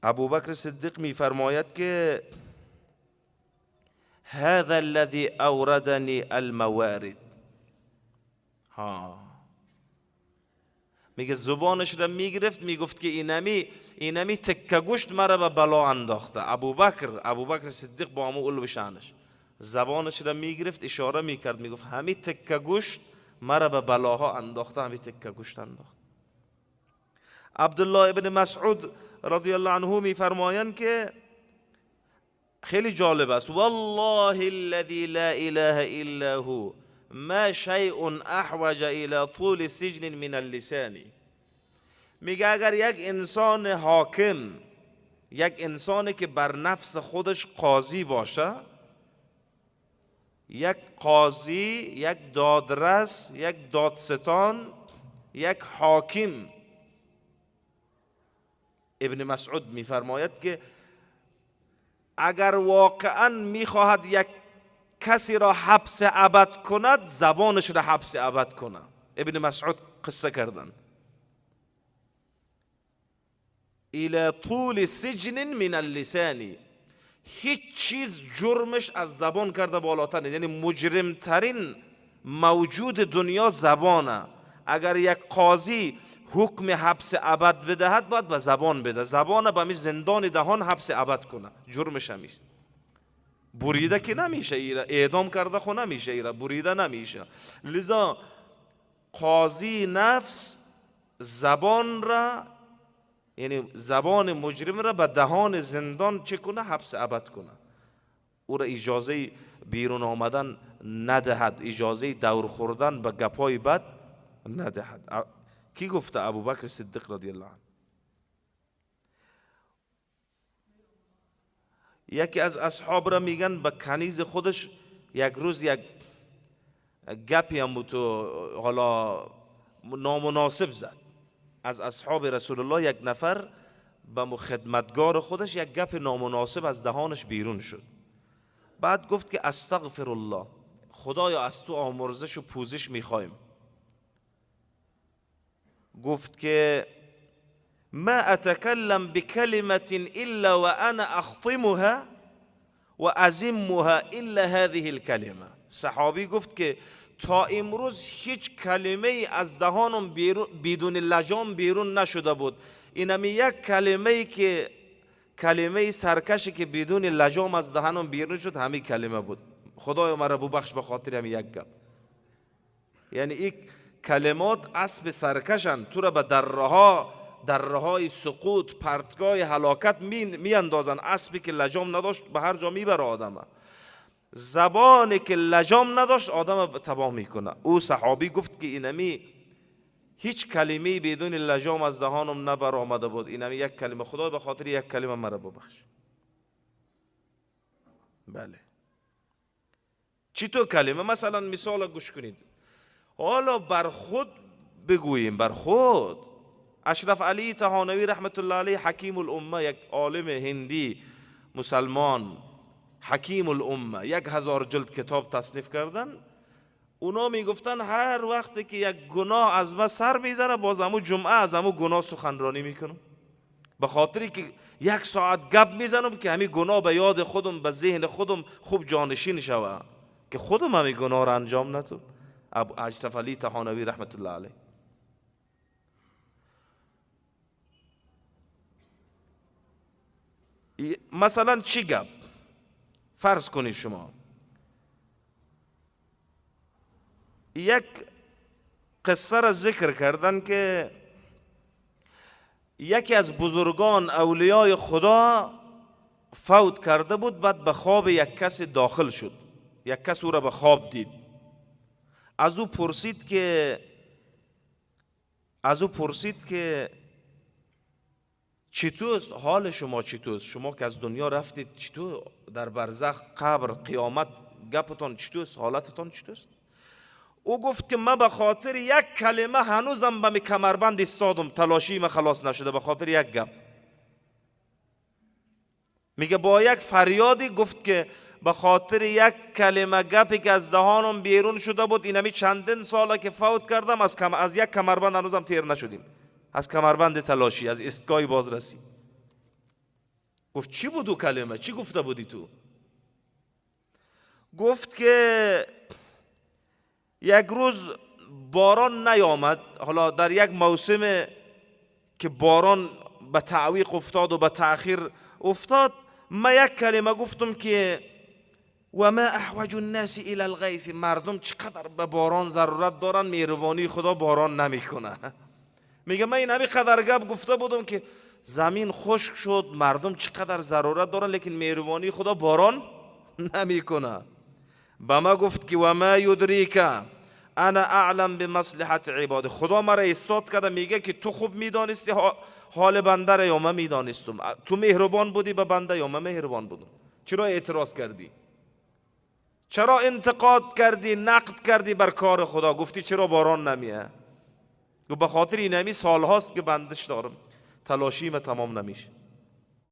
ابوبکر صدیق میفرماید که هذا الذي اوردني الموارد. میگه زبانش را میگرفت، میگفت که اینمی تکه گوشت مرا به بلا انداخته. ابوبکر صدیق با همون علو بشانش زبانش را میگرفت، اشاره میکرد، میگفت همین تکه گوشت مرا به بلاها انداخته، همین تکه گوشت انداخت. عبدالله ابن مسعود رضی الله عنه میفرمایند که خیلی جالب است، والله الذي لا اله الا هو ما شیء احوج الى طول سجن من اللسان. میگه اگر یک انسان حاکم، یک انسانی که بر نفس خودش قاضی باشه، یک قاضی، یک دادرس، یک دادستان، یک حاکم، ابن مسعود میفرماید که اگر واقعا میخواهد یک کسی را حبس ابد کند، زبانش را حبس ابد کند. ابن مسعود قصه کردن الى طول سجن من اللسان. هیچ چیز جرمش از زبان کرده بالاتر، یعنی مجرمترین موجود دنیا زبانه. اگر یک قاضی حکم حبس ابد بدهد باید به زبان بده، زبان به می زندان دهان حبس ابد کنه، جرمش همیست. بریده که نمیشه، ایره اعدام کرده خو نمیشه، ایره بریده نمیشه. لذا قاضی نفس زبان را، یعنی زبان مجرم را به دهان زندان چه کنه؟ حبس ابد کنه. او را اجازه بیرون آمدن ندهد، اجازه دور خوردن به گپای بد ندهد. کی گفته؟ ابوبکر صدیق رضی الله عنه. یکی از اصحاب را میگن به کنیز خودش یک روز یک گپی هم تو حالا نامناسب زد. از اصحاب رسول الله یک نفر به خدمتگار خودش یک گپ نامناسب از دهانش بیرون شد. بعد گفت که استغفر الله، خدایا از تو آمرزش و پوزش میخوایم. گفت که ما اتکلم بکلمة الا وانا اخطمها وازمها الا هذه الكلمه. صحابی گفت که تا امروز هیچ کلمه از دهانم بدون لجام بیرون نشده بود، اینم یک کلمه که کلمه سرکشی که بدون لجام از دهانم بیرون شد همین کلمه بود. خدایا مرا ببخش به خاطر همین یک گپ. یعنی این کلمات اسب سرکشن، تو را به درهای سقوط، پرتگاه هلاکت می اندازن. اسبی که لجام نداشت به هر جا میبره آدم، زبانی که لجام نداشت آدم تباه میکنه. او صحابی گفت که اینمی هیچ کلمه بدون لجام از دهانم نبر آمده بود، اینمی یک کلمه، خدا به خاطر یک کلمه مرا ببخش. بله، چطور کلمه؟ مثلا مثال گوش کنید، حالا بر خود بگوییم، بر خود. اشرف علی طحانوی رحمت الله علیه، حکیم الامه، یک عالم هندی مسلمان، حکیم الامه، 1000 جلد کتاب تصنیف کردن. اونا میگفتن هر وقتی که یک گناه از ما سر میذاره، باز همو جمعه از همو گناه سخنرانی میکنم، به خاطری که 1 ساعت گپ میزنم که همین گناه به یاد خودم، به ذهن خودم خوب جانشین شوه که خودم همین گناه را انجام ندم. اشرف علی طحانوی رحمت الله علیه. مثلا چی گپ؟ فرض کنید شما یک قصه را ذکر کردن که یکی از بزرگان اولیای خدا فوت کرده بود، بعد به خواب یک کس داخل شد، یک کس او را به خواب دید. از او پرسید که چطور حال شما، چطور شما که از دنیا رفتید، چطور در برزخ، قبر، قیامت گپتان چطور، حالتتان چطور؟ او گفت که من به خاطر یک کلمه هنوزم به می کمربند استادم، تلاشی من خلاص نشده به خاطر یک گپ. میگه با یک فریادی گفت که به خاطر یک کلمه گپی که از دهانم بیرون شده بود، اینمی چندین ساله که فوت کردم، از یک کمربند هنوزم تیر نشدیم، از کمربند تلاشی، از استگاه بازرسی. گفت چی بود او کلمه؟ چی گفته بودی تو؟ گفت که یک روز باران نیامد. حالا در یک موسم که باران به تعویق افتاد و به تأخیر افتاد، من یک کلمه گفتم که و ما احوج الناس الى الغیث، مردم چقدر به باران ضرورت دارن، مهربانی خدا باران نمیکنه. میگه من این همین قدر گپ گفته بودم که زمین خشک شد، مردم چقدر ضرورت دارن، لیکن مهربانی خدا باران نمیکنه. با ما گفت که و ما یدریک انا اعلم بمصلحت عباد، خدا مرا استاد کرده میگه که تو خوب میدانستی حال بنده را یا من میدانستم، تو مهربان بودی به بنده یا من مهربان بودم، چرا اعتراض کردی؟ چرا انتقاد کردی، نقد کردی بر کار خدا؟ گفتی چرا باران نمیه؟ و به خاطر این همی سال هاست که بندش دارم، تلاشیم تمام نمیشه.